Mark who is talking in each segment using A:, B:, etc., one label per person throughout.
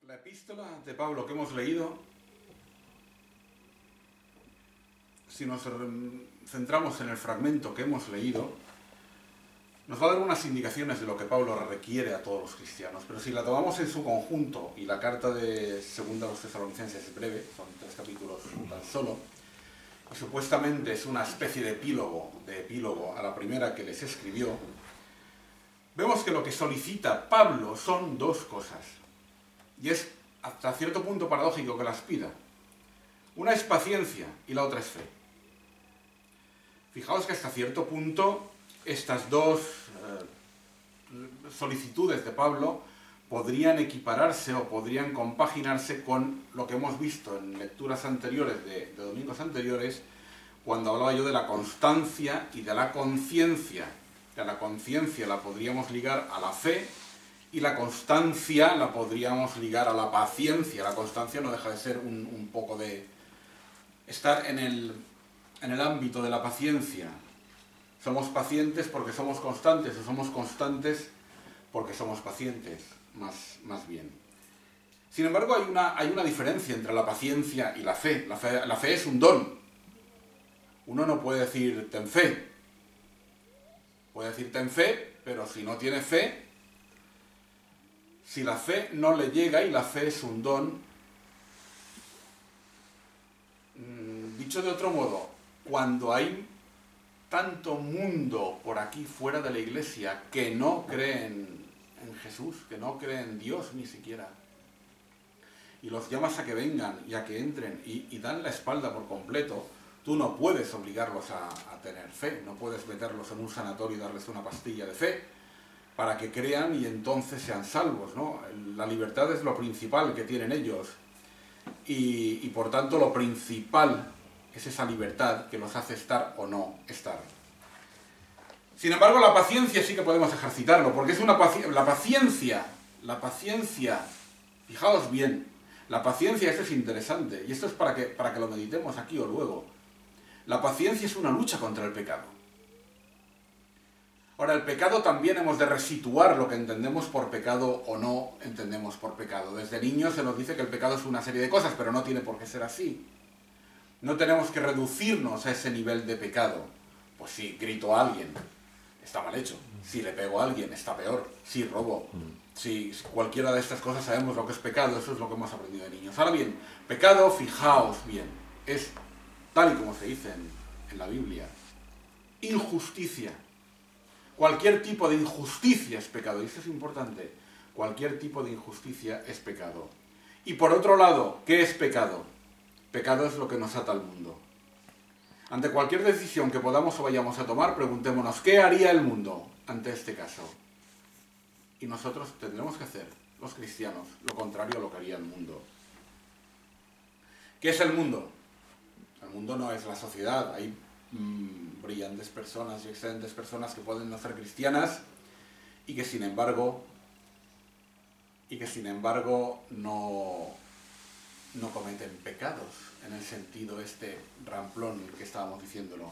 A: La epístola de Pablo que hemos leído, si nos centramos en el fragmento que hemos leído, nos va a dar unas indicaciones de lo que Pablo requiere a todos los cristianos, pero si la tomamos en su conjunto, y la carta de segunda a los Tesalonicenses es breve, son 3 capítulos tan solo, y supuestamente es una especie de epílogo a la primera que les escribió, vemos que lo que solicita Pablo son 2 cosas, y es hasta cierto punto paradójico que las pida. Una es paciencia y la otra es fe. Fijaos que hasta cierto punto estas 2 solicitudes de Pablo podrían equipararse o podrían compaginarse con lo que hemos visto en lecturas anteriores de domingos anteriores, cuando hablaba yo de la constancia y de la conciencia. La conciencia la podríamos ligar a la fe y la constancia la podríamos ligar a la paciencia. La constancia no deja de ser un poco de estar en el ámbito de la paciencia. Somos pacientes porque somos constantes, o somos constantes porque somos pacientes, más bien. Sin embargo, hay una diferencia entre la paciencia y la fe. La fe es un don. Uno no puede decir ten fe. Puede decir ten fe, pero si no tiene fe, si la fe no le llega y la fe es un don, dicho de otro modo, cuando hay tanto mundo por aquí fuera de la iglesia que no creen en Jesús, que no creen en Dios ni siquiera, y los llamas a que vengan y a que entren y dan la espalda por completo, tú no puedes obligarlos a tener fe, no puedes meterlos en un sanatorio y darles una pastilla de fe para que crean y entonces sean salvos, ¿no? La libertad es lo principal que tienen ellos y por tanto lo principal es esa libertad que los hace estar o no estar. Sin embargo, la paciencia sí que podemos ejercitarlo, porque es la paciencia, fijaos bien, la paciencia, esto es interesante, y esto es para que lo meditemos aquí o luego. La paciencia es una lucha contra el pecado. Ahora, el pecado también hemos de resituar lo que entendemos por pecado o no entendemos por pecado. Desde niños se nos dice que el pecado es una serie de cosas, pero no tiene por qué ser así. No tenemos que reducirnos a ese nivel de pecado. Pues si grito a alguien, está mal hecho. Si le pego a alguien, está peor. Si robo, si cualquiera de estas cosas sabemos lo que es pecado, eso es lo que hemos aprendido de niños. Ahora bien, pecado, fijaos bien, es tal y como se dice en la Biblia, injusticia. Cualquier tipo de injusticia es pecado, y esto es importante. Cualquier tipo de injusticia es pecado. Y por otro lado, ¿qué es pecado? Pecado es lo que nos ata al mundo. Ante cualquier decisión que podamos o vayamos a tomar, preguntémonos, ¿qué haría el mundo ante este caso? Y nosotros tendremos que hacer, los cristianos, lo contrario a lo que haría el mundo. ¿Qué es el mundo? El mundo no es la sociedad. Hay brillantes personas y excelentes personas que pueden no ser cristianas y que sin embargo no cometen pecados en el sentido este ramplón que estábamos diciéndolo.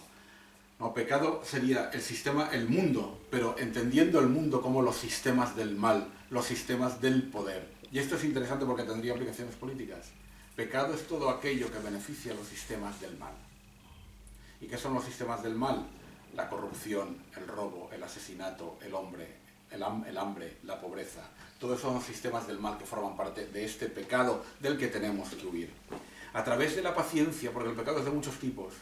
A: No, pecado sería el sistema, el mundo, pero entendiendo el mundo como los sistemas del mal, los sistemas del poder. Y esto es interesante porque tendría aplicaciones políticas. Pecado es todo aquello que beneficia a los sistemas del mal. ¿Y qué son los sistemas del mal? La corrupción, el robo, el asesinato, el hambre, la pobreza. Todos son los sistemas del mal que forman parte de este pecado del que tenemos que huir. A través de la paciencia, porque el pecado es de muchos tipos,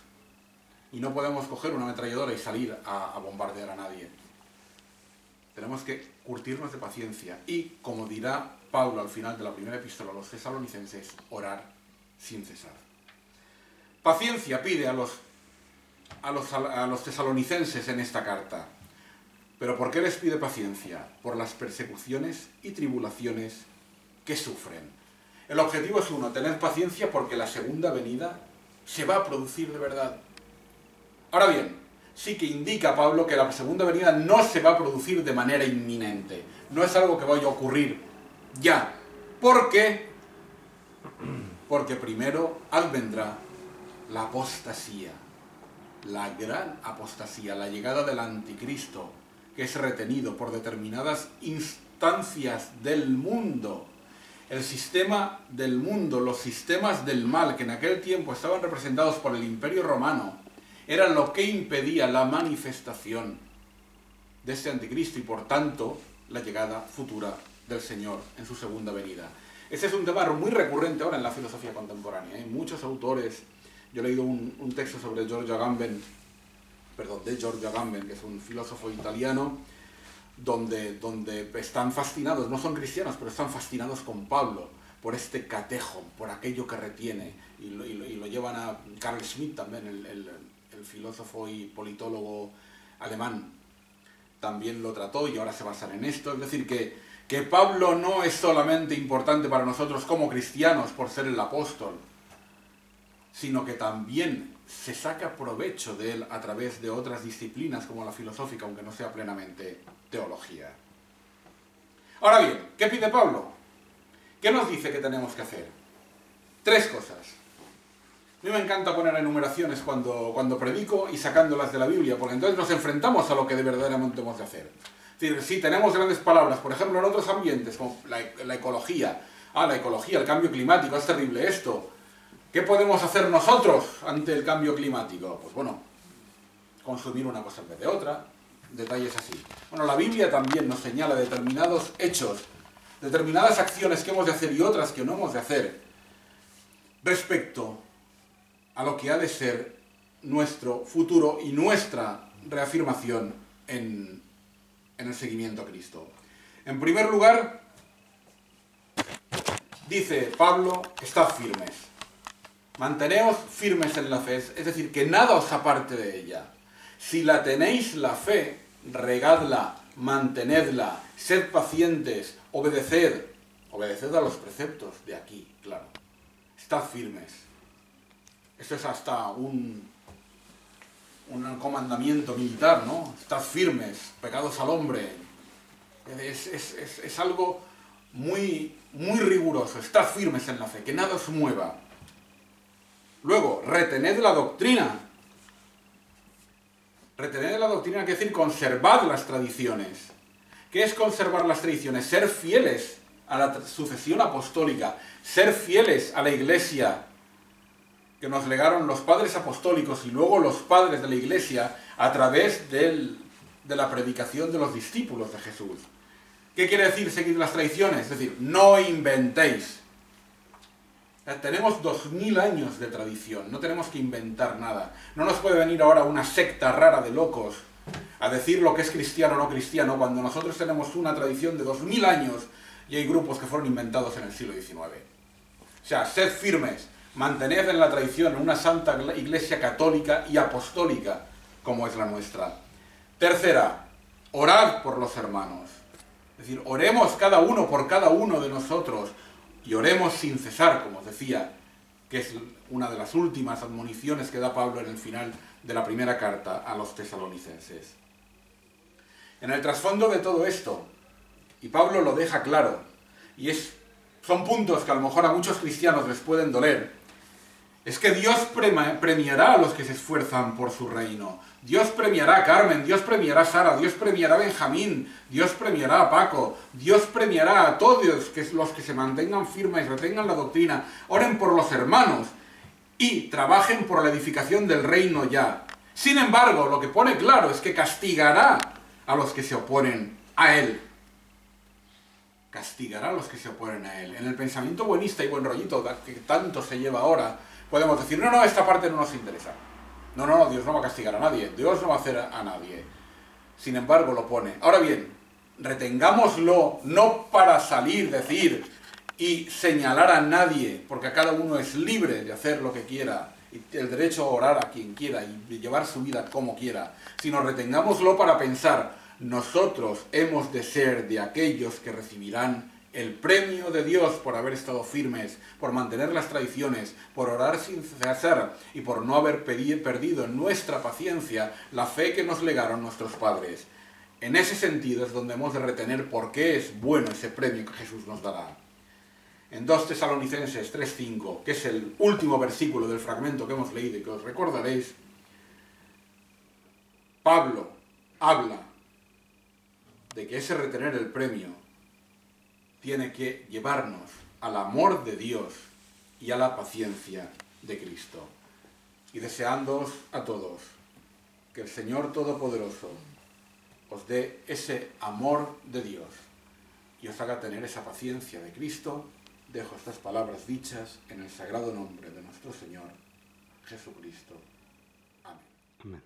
A: y no podemos coger una ametralladora y salir a bombardear a nadie. Tenemos que curtirnos de paciencia y, como dirá Pablo al final de la primera epístola a los Tesalonicenses, orar sin cesar. Paciencia pide a los tesalonicenses en esta carta. ¿Pero por qué les pide paciencia? Por las persecuciones y tribulaciones que sufren. El objetivo es uno, tener paciencia porque la segunda venida se va a producir de verdad. Ahora bien, sí que indica Pablo que la segunda venida no se va a producir de manera inminente. No es algo que vaya a ocurrir ya. ¿Por qué? Porque primero vendrá la apostasía. La gran apostasía, la llegada del anticristo, que es retenido por determinadas instancias del mundo El sistema del mundo, los sistemas del mal que en aquel tiempo estaban representados por el Imperio Romano, eran lo que impedía la manifestación de este anticristo y por tanto la llegada futura del Señor en su segunda venida. Este es un tema muy recurrente ahora en la filosofía contemporánea. Hay muchos autores, yo he leído un texto sobre Giorgio Agamben, que es un filósofo italiano, donde están fascinados, no son cristianos, pero están fascinados con Pablo, por este catejo, por aquello que retiene, y lo llevan a Carl Schmitt también, el filósofo y politólogo alemán, también lo trató y ahora se basan en esto. Es decir, que Pablo no es solamente importante para nosotros como cristianos por ser el apóstol, sino que también se saca provecho de él a través de otras disciplinas como la filosófica, aunque no sea plenamente teología. Ahora bien, ¿qué pide Pablo? ¿Qué nos dice que tenemos que hacer? 3 cosas. A mí me encanta poner enumeraciones cuando predico y sacándolas de la Biblia, porque entonces nos enfrentamos a lo que de verdaderamente hemos de hacer. Es decir, si tenemos grandes palabras, por ejemplo en otros ambientes, como la ecología, la ecología, el cambio climático, es terrible esto. ¿Qué podemos hacer nosotros ante el cambio climático? Pues bueno, consumir una cosa en vez de otra, detalles así. Bueno, la Biblia también nos señala determinados hechos, determinadas acciones que hemos de hacer y otras que no hemos de hacer, respecto a lo que ha de ser nuestro futuro y nuestra reafirmación en el seguimiento a Cristo. En primer lugar, dice Pablo, estad firmes. Manteneos firmes en la fe, es decir, que nada os aparte de ella. Si la tenéis la fe, regadla, mantenedla, sed pacientes, obedeced a los preceptos de aquí, claro. Estad firmes. Esto es hasta un comandamiento militar, ¿no? Estad firmes, pegados al hombre. Es algo muy, muy riguroso. Estad firmes en la fe, que nada os mueva. Luego, retened la doctrina. Retened la doctrina quiere decir conservad las tradiciones. ¿Qué es conservar las tradiciones? Ser fieles a la sucesión apostólica, ser fieles a la Iglesia que nos legaron los padres apostólicos y luego los padres de la Iglesia a través de la predicación de los discípulos de Jesús. ¿Qué quiere decir seguir las tradiciones? Es decir, no inventéis. Tenemos 2000 años de tradición, no tenemos que inventar nada. No nos puede venir ahora una secta rara de locos a decir lo que es cristiano o no cristiano, cuando nosotros tenemos una tradición de 2000 años y hay grupos que fueron inventados en el siglo XIX. O sea, sed firmes, mantened en la tradición una santa iglesia católica y apostólica, como es la nuestra. Tercera, orad por los hermanos. Es decir, oremos cada uno por cada uno de nosotros y oremos sin cesar, como os decía, que es una de las últimas admoniciones que da Pablo en el final de la primera carta a los tesalonicenses. En el trasfondo de todo esto, y Pablo lo deja claro, y son puntos que a lo mejor a muchos cristianos les pueden doler, es que Dios premiará a los que se esfuerzan por su reino. Dios premiará a Carmen, Dios premiará a Sara, Dios premiará a Benjamín, Dios premiará a Paco, Dios premiará a todos los que se mantengan firmes, retengan la doctrina, oren por los hermanos y trabajen por la edificación del reino ya. Sin embargo, lo que pone claro es que castigará a los que se oponen a él. Castigará a los que se oponen a él. En el pensamiento buenista y buen rollito que tanto se lleva ahora, podemos decir, no, esta parte no nos interesa. No, Dios no va a castigar a nadie, Dios no va a hacer a nadie. Sin embargo, lo pone. Ahora bien, retengámoslo no para salir, decir y señalar a nadie, porque a cada uno es libre de hacer lo que quiera, y el derecho a orar a quien quiera y llevar su vida como quiera, sino retengámoslo para pensar, nosotros hemos de ser de aquellos que recibirán el premio de Dios por haber estado firmes, por mantener las tradiciones, por orar sin cesar y por no haber perdido en nuestra paciencia la fe que nos legaron nuestros padres. En ese sentido es donde hemos de retener por qué es bueno ese premio que Jesús nos dará. En 2 Tesalonicenses 3:5, que es el último versículo del fragmento que hemos leído y que os recordaréis, Pablo habla de que ese retener el premio tiene que llevarnos al amor de Dios y a la paciencia de Cristo. Y deseándoos a todos que el Señor Todopoderoso os dé ese amor de Dios y os haga tener esa paciencia de Cristo, dejo estas palabras dichas en el sagrado nombre de nuestro Señor Jesucristo. Amén.
B: Amén.